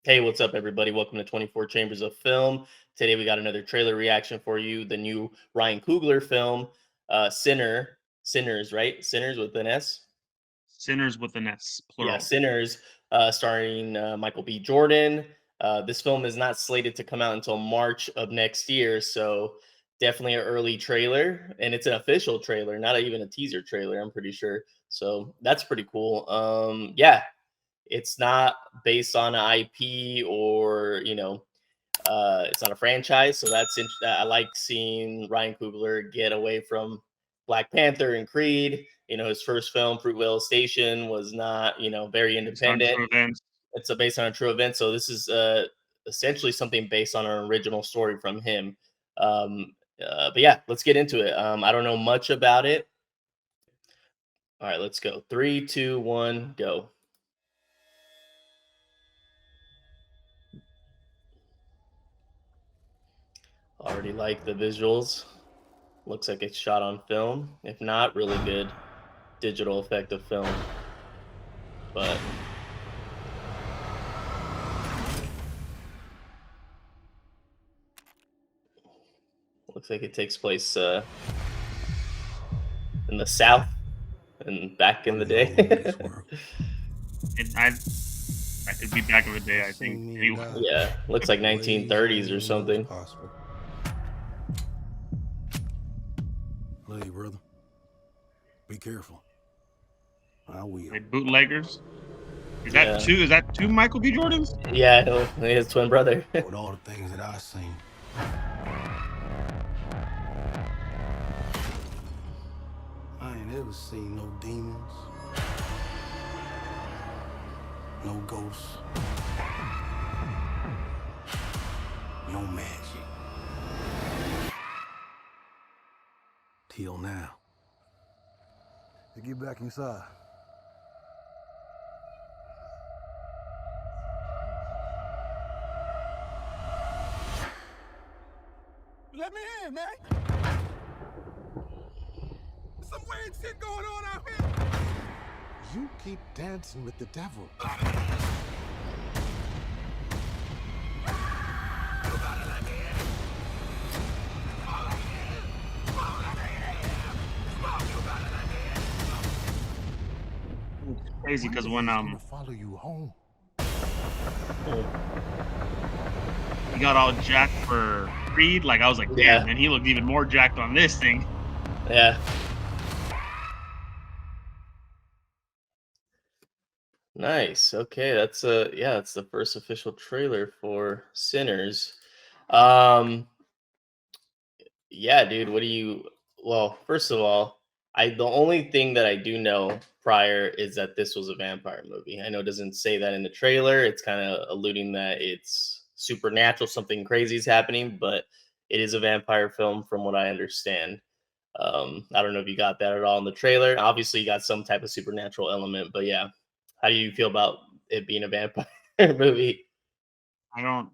Hey, what's up, everybody? Welcome to 24 Chambers of Film. Today, we got another trailer reaction for you. The new Ryan Coogler film, Sinners, right? Sinners with an S. Sinners with an S, Yeah, plural. Sinners, starring Michael B. Jordan. This film is not slated to come out until March of next year, so definitely an early trailer, and it's an official trailer, not even a teaser trailer. I'm pretty sure. So that's pretty cool. Yeah, it's not based on an IP or it's not a franchise, so I like seeing Ryan Coogler get away from Black Panther and Creed. His first film, Fruitvale Station, was not very Based on independent. true events. It's based on a true event, so this is essentially something based on an original story from him. But yeah, let's get into it. I don't know much about it. All right, let's go. Three, two, one, go. Already like the visuals. Looks like it's shot on film. If not, really good digital effect of film. But looks like it takes place in the South and back in Why the we all in day. this world? And I could be back in the day, I think. Seen me and Anyway, God Yeah, looks like ways 1930s I or ain't know was something. possible. Love you, brother. Be careful. I will. like bootleggers. Is that Yeah, two? Is that two Michael B. Jordans? yeah, his twin brother. With all the things that I've seen, I ain't ever seen no demons, no ghosts, no magic. Till now. You get back inside. Let me in, man. Some weird shit going on out here. You keep dancing with the devil. It's crazy because when gonna follow you home. he got all jacked for Creed, like I was like, damn, Yeah, man, he looked even more jacked on this thing. yeah, nice. Okay, that's the first official trailer for Sinners. Um, Yeah, dude. What do you? Well, first of all, the only thing that I do know prior is that this was a vampire movie. I know it doesn't say that in the trailer. It's kind of alluding that it's supernatural, something crazy is happening, but it is a vampire film, from what I understand. I don't know if you got that at all in the trailer. Obviously, you got some type of supernatural element, but yeah, how do you feel about it being a vampire movie? I don't.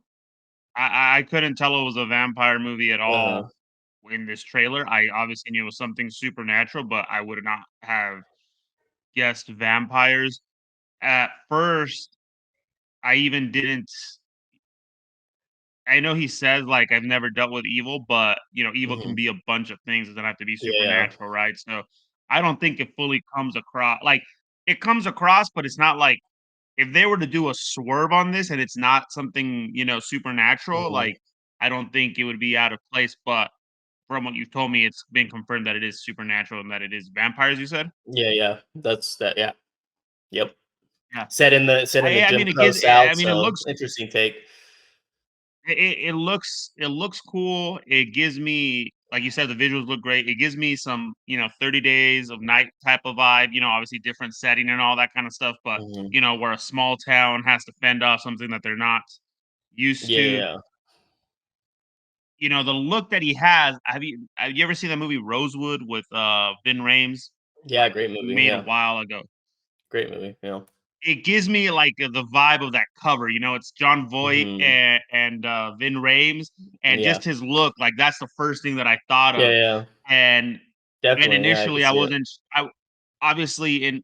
I couldn't tell it was a vampire movie at Uh, all in this trailer. I obviously knew it was something supernatural, but I would not have guessed vampires. At first, I even didn't. I know he says, like, "I've never dealt with evil," but, evil can mhm. be a bunch of things, it doesn't have to be Yeah, supernatural, right? So, I don't think it fully comes across like, it comes across, but it's not like if they were to do a swerve on this and it's not something, supernatural, mhm. like, I don't think it would be out of place, but from what you've told me, it's been confirmed that it is supernatural and that it is vampires, you said? Yeah, yeah. That's that. Yeah. Yep. Yeah. Set in the I Jim mean, it Crow gives I South, mean, it so looks interesting take. it looks cool. It gives me, like you said, the visuals look great. It gives me some, 30 days of night type of vibe, obviously different setting and all that kind of stuff, but Mhm. where a small town has to fend off something that they're not used Yeah, to. yeah. The look that he has. Have you ever seen the movie Rosewood with Vin Rames? Yeah, great movie, Made a yeah. while ago. Great movie, yeah. It gives me like the vibe of that cover. It's John Voight Mhm. and Vin Rames, and Yeah. just his look. Like that's the first thing that I thought Yeah, of. yeah. And Definitely, yeah, I can initially I see it. wasn't. I obviously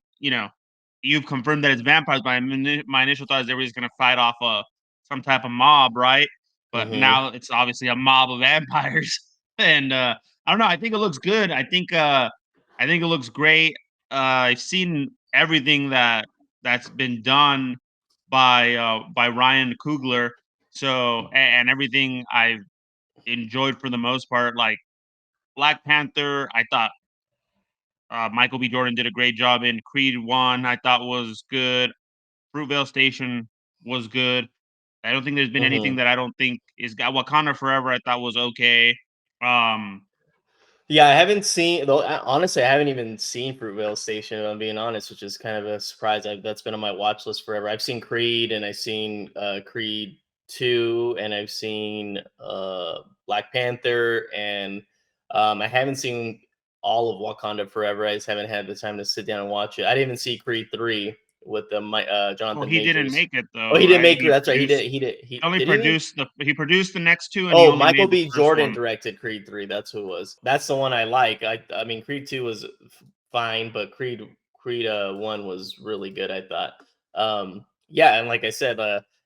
you've confirmed that it's vampires. My initial thought is everybody's gonna fight off a some type of mob, right? But Mhm. now it's obviously a mob of vampires, and I don't know. I think it looks good. I think it looks great. I've seen everything that's been done by Ryan Coogler, so and everything I've enjoyed for the most part. Like Black Panther, I thought Michael B. Jordan did a great job in. Creed 1, I thought was good. Fruitvale Station was good. I don't think there's been anything Mhm. that I don't think is got Wakanda Forever, I thought was okay. Um, Yeah, I haven't seen though. Honestly, I haven't even seen Fruitvale Station. If I'm being honest, which is kind of a surprise. That's been on my watch list forever. I've seen Creed, and I've seen Creed 2, and I've seen Black Panther, and I haven't seen all of Wakanda Forever. I just haven't had the time to sit down and watch it. I didn't even see Creed 3 with well, Jonathan he didn't Majors. make it Oh, though, he didn't right? make it. That's right. He did. He did. He He only didn't he? produced the next 2 and he Oh, only Michael made the B. first Jordan one. directed Creed 3. That's who it was. That's the one I like. I mean Creed 2 was fine, but Creed 1 was really good, I thought. Yeah, and like I said,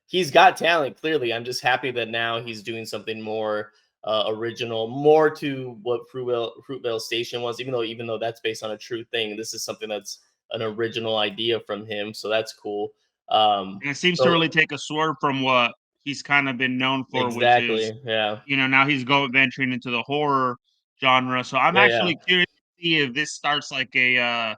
he's got talent clearly. I'm just happy that now he's doing something more original, more to what Fruitvale Station was, even though that's based on a true thing. This is something that's an original idea from him, so that's cool. And it seems to So really take a swerve from what he's kind of been known for, which is, exactly. Yeah. now he's go venturing into the horror genre. So I'm Yeah, yeah. actually curious to see if this starts like a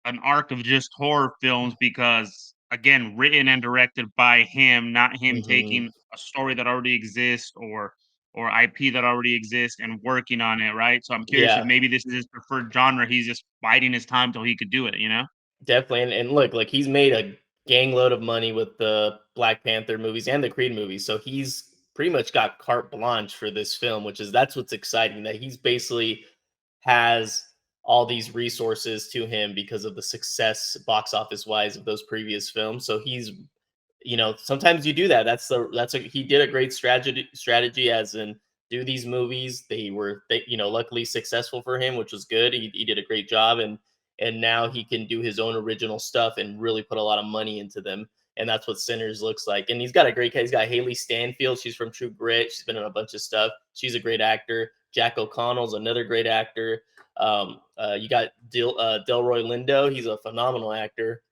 an arc of just horror films because again, written and directed by him, not him Mhm. taking a story that already exists or IP that already exists and working on it, right? So I'm curious if Yeah, maybe this is his preferred genre. He's just biding his time till he could do it, you know? definitely. And look, like he's made a gang load of money with the Black Panther movies and the Creed movies. So he's pretty much got carte blanche for this film, that's what's exciting, that he's basically has all these resources to him because of the success box office wise of those previous films. So he's sometimes you do that. He did a great strategy as in do these movies. They luckily successful for him, which was good. He did a great job, and now he can do his own original stuff and really put a lot of money into them. And that's what Sinners looks like. And he's got a great. He's got Haley Stanfield. She's from True Grit. She's been in a bunch of stuff. She's a great actor. Jack O'Connell's another great actor. You got Delroy Lindo. He's a phenomenal actor,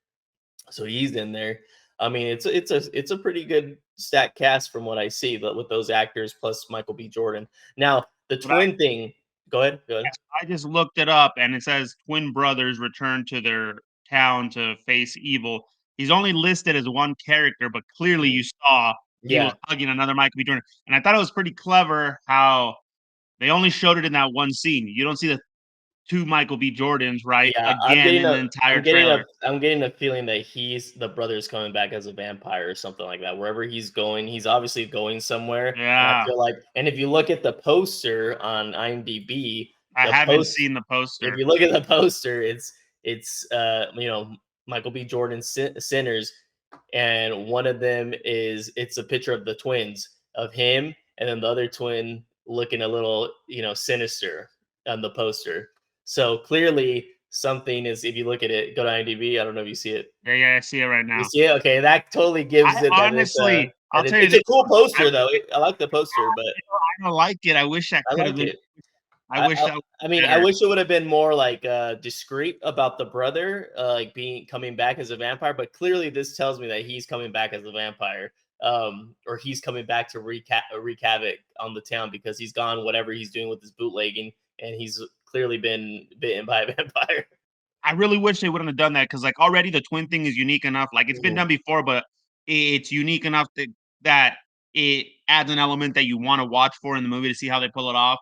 so he's in there. I mean, it's a pretty good stacked cast from what I see, but with those actors plus Michael B. Jordan. Now the But I twin thing. Go ahead. Go ahead. I just looked it up and it says twin brothers return to their town to face evil. He's only listed as one character, but clearly Mhm. you saw he was Yeah, hugging another Michael B. Jordan. And I thought it was pretty clever how they only showed it in that one scene. You don't see the two Michael B. Jordans, right, yeah. again in the entire trailer. I'm getting a feeling that the brother's coming back as a vampire or something like that. Wherever he's going, he's obviously going somewhere. And I Yeah. feel like, and if you look at the poster on IMDb, I the haven't post seen the if poster. you look at the poster, it's Michael B. Jordan Sinners, and one of them it's a picture of the twins of him, and then the other twin looking a little sinister on the poster. So clearly something is. If you look at it, go to IMDb. I don't know if you see it. Yeah, yeah, I see it right You now. see it? Okay, that totally I gives it honestly, I'll tell you it's this, a cool I poster though. I like the poster, but I don't like it. I wish I I could have like been it. I wish I was I mean, I better. wish it would have been more like discreet about the brother, like being coming back as a vampire. But clearly, this tells me that he's coming back as a vampire, or he's coming back to wreak havoc on the town because he's gone whatever he's doing with his bootlegging, and he's clearly been bitten by a vampire. I really wish they wouldn't have done that because, like, already the twin thing is unique enough. Like, it's been Mhm. done before, but it's unique enough that it adds an element that you want to watch for in the movie to see how they pull it off.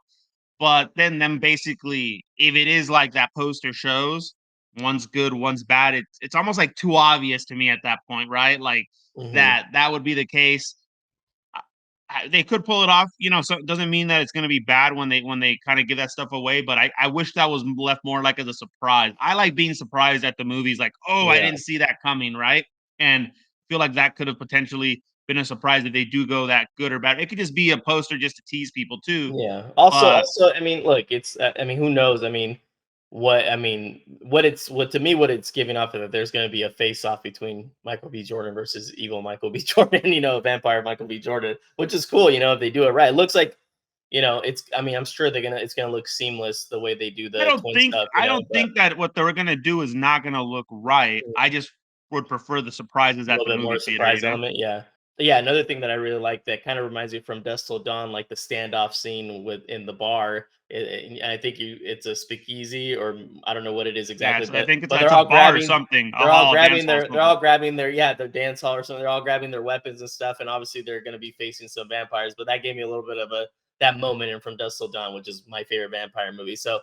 But then, them basically, if it is like that poster shows, one's good, one's bad. It's almost like too obvious to me at that point, right? Like Mhm. that would be the case. They could pull it off, so it doesn't mean that it's gonna be bad when they kinda give that stuff away, but I wish that was left more like as a surprise. I like being surprised at the movies, like, "Oh, I Yeah. didn't see that coming," right? And feel like that could have potentially been a surprise if they do go that good or bad. It could just be a poster just to tease people too, Yeah. Also, but I mean, look, I mean, who knows? I mean, what I mean, what to me, what it's giving off of that there's going to be a face off between Michael B. Jordan versus evil Michael B. Jordan, vampire Michael B. Jordan, which is cool, if they do it right. It looks like, it's I mean, I'm sure it's gonna look seamless the way they do the twin stuff, I don't but think that what they're gonna do is not gonna look right. I just would prefer the surprises a at little the bit more movie theater, you surprise know? element, yeah. Yeah, another thing that I really like that kind of reminds me from Dusk Till Dawn, like the standoff scene with in the bar. I think it's a speakeasy, or I don't know what it is Yeah, exactly, I but think but it's a bar or something, a they're all hall, a dance grabbing hall or they're something. all grabbing their dance hall or something. They're all grabbing their weapons and stuff, and obviously they're going to be facing some vampires. But that gave me a little bit of that moment in From Dusk Till Dawn, which is my favorite vampire movie. So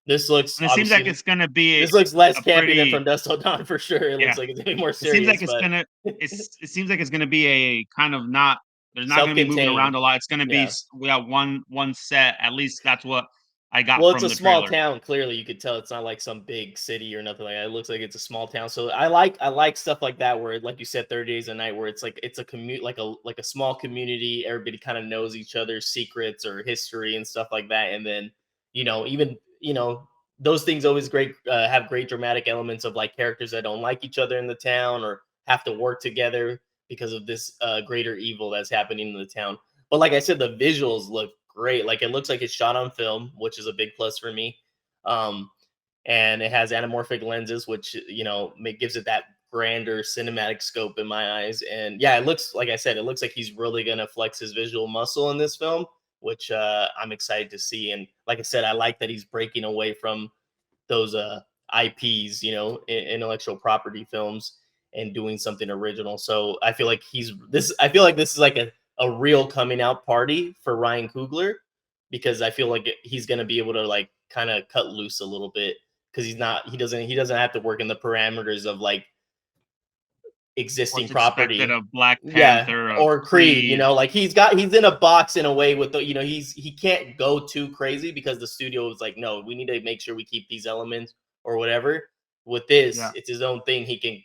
this looks And it seems like obviously it's gonna be this looks less a campy than From pretty Dusk Till Dawn for sure. It looks yeah. like it's gonna be more It seems like serious, it's but gonna it seems like it's gonna be a kind of not there's not gonna be moving self-contained. around a lot. It's gonna be Yeah. we got one set. At least that's what I got Well, it's from a the small trailer. town. Clearly, you could tell it's not like some big city or nothing like that. It looks like it's a small town. So I like stuff like that where, like you said, 30 Days a Night, where it's like it's a commute, like a small community. Everybody kind of knows each other's secrets or history and stuff like that. And then even those things always great have great dramatic elements of like characters that don't like each other in the town or have to work together because of this greater evil that's happening in the town. But like I said, the visuals look great. Like it looks like it's shot on film, which is a big plus for me. Um, and it has anamorphic lenses, which gives it that grander cinematic scope in my eyes. And yeah, it looks like I said, it looks like he's really gonna flex his visual muscle in this film, which I'm excited to see. And like I said, I like that he's breaking away from those IPs, intellectual property films, and doing something original. So I feel like I feel like this is like a real coming out party for Ryan Coogler, because I feel like he's going to be able to like kind of cut loose a little bit, because he doesn't have to work in the parameters of like existing What's expected property. of Black Yeah, Panther, of or Creed, Creed. like he's in a box in a way with he can't go too crazy because the studio was like, no, we need to make sure we keep these elements or whatever. With this, Yeah. it's his own thing. He can,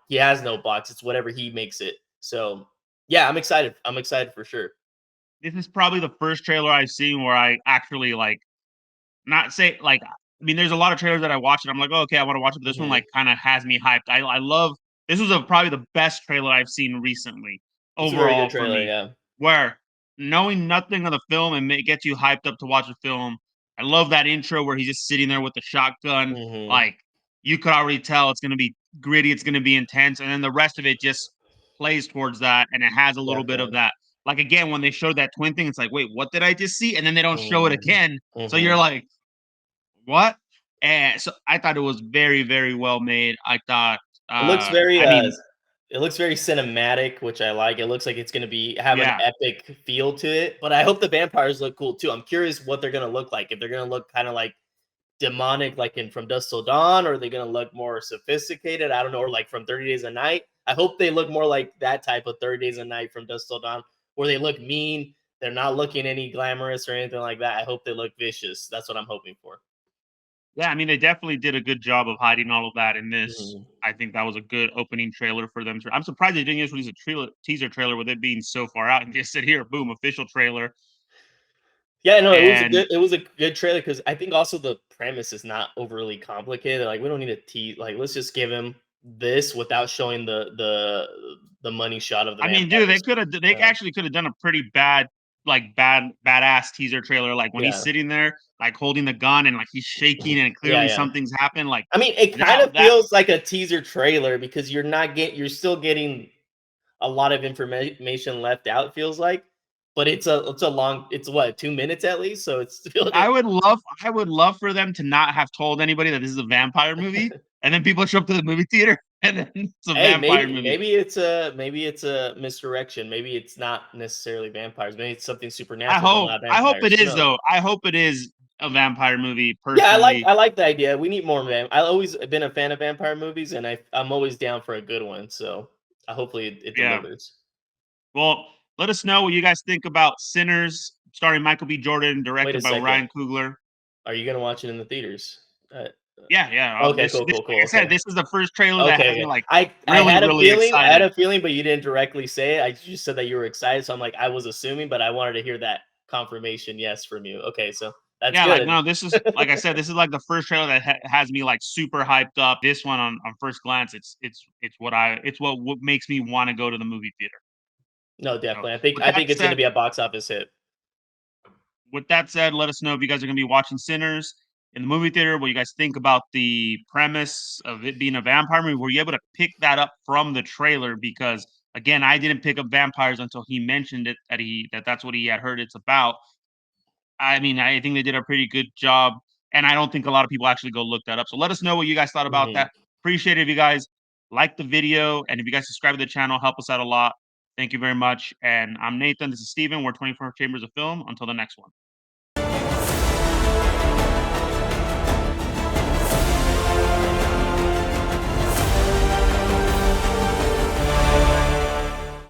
he has no box. It's whatever he makes it. So yeah, I'm excited. I'm excited for sure. This is probably the first trailer I've seen where I actually like not say like I mean, there's a lot of trailers that I watch and I'm like, oh, okay, I want to watch it. But this one Hmm. like kind of has me hyped. I love this was probably the best trailer I've seen recently It's a very good overall for trailer. me. Yeah. Where knowing nothing of the film and gets you hyped up to watch the film. I love that intro where he's just sitting there with the shotgun. Hmm. Like you could already tell it's going to be gritty, it's going to be intense, and then the rest of it just plays towards that, and it has a little bit of Definitely. that. Like again, when they showed that twin thing, it's like, wait, what did I just see? And then they don't show it Hmm. again, so Hmm. you're like, what? And so I thought it was very, very well made. I thought, It looks very I mean, it looks very cinematic, which I like. It looks like it's gonna have an yeah. epic feel to it, but I hope the vampires look cool too. I'm curious what they're gonna look like. If they're gonna look kind of like demonic, like in From Dusk Till Dawn, or are they gonna look more sophisticated? I don't know, or like from 30 Days a Night. I hope they look more like that type of 30 Days a Night from Dusk Till Dawn, where they look mean. They're not looking any glamorous or anything like that. I hope they look vicious. That's what I'm hoping for. Yeah, I mean, they definitely did a good job of hiding all of that in this. Mhm. I think that was a good opening trailer for them. I'm surprised they didn't just release a teaser trailer with it being so far out and just said, "Here, boom, official trailer." Yeah, no, And it was a good trailer, because I think also the premise is not overly complicated. Like we don't need a tease. Like let's just give him this without showing the money shot of the I mean, dude, vampires. they actually could have done a pretty badass teaser trailer. Like when he's Yeah, sitting there, like holding the gun and like he's shaking and yeah, clearly yeah. something's happened. Like I mean, it kind of that feels like a teaser trailer, because you're still getting a lot of information left out. It feels like, but it's what, 2 minutes at least. So it's feel like I would love for them to not have told anybody that this is a vampire movie, and then people show up to the movie theater, and then it's a Hey, vampire maybe movie. maybe it's a misdirection. Maybe it's not necessarily vampires. Maybe it's something supernatural, but not I hope it vampires. Who is knows? though. I hope it is a vampire movie Yeah, personally. I like the idea. We need more I've always been a fan of vampire movies, and I'm always down for a good one. So hopefully it Yeah. delivers. Well, let us know what you guys think about Sinners, starring Michael B. Jordan, Wait a directed by second. Ryan Coogler. Are you gonna watch it in the theaters? Yeah, yeah. Okay, cool, This cool, like cool. I said, Okay. this is the first trailer that Okay, has me okay. like I really, had a really feeling. I had excited. a feeling, but you didn't directly say it. I just said that you were excited, so I'm like, I was assuming, but I wanted to hear that confirmation yes from you. Okay, so That's Yeah, like, good. no, this is like I said, this is like the first trailer that has me like super hyped up. This one on first glance, it's what makes me want to go to the movie theater. No, So definitely. I think with I that think it's gonna said, be a box office hit. let us know if you guys are gonna be watching Sinners in the movie theater. What you guys think about the premise of it being a vampire movie? Were you able to pick that up from the trailer? Because again, I didn't pick up vampires until he mentioned it that's what he had heard it's about. I mean, I think they did a pretty good job, and I don't think a lot of people actually go look that up. So let us know what you guys thought about Mhm. that. Appreciate it if you guys like the video, and if you guys subscribe to the channel, help us out a lot. Thank you very much. And I'm Nathan. This is Steven. We're 24 Chambers of Film. Until the next one.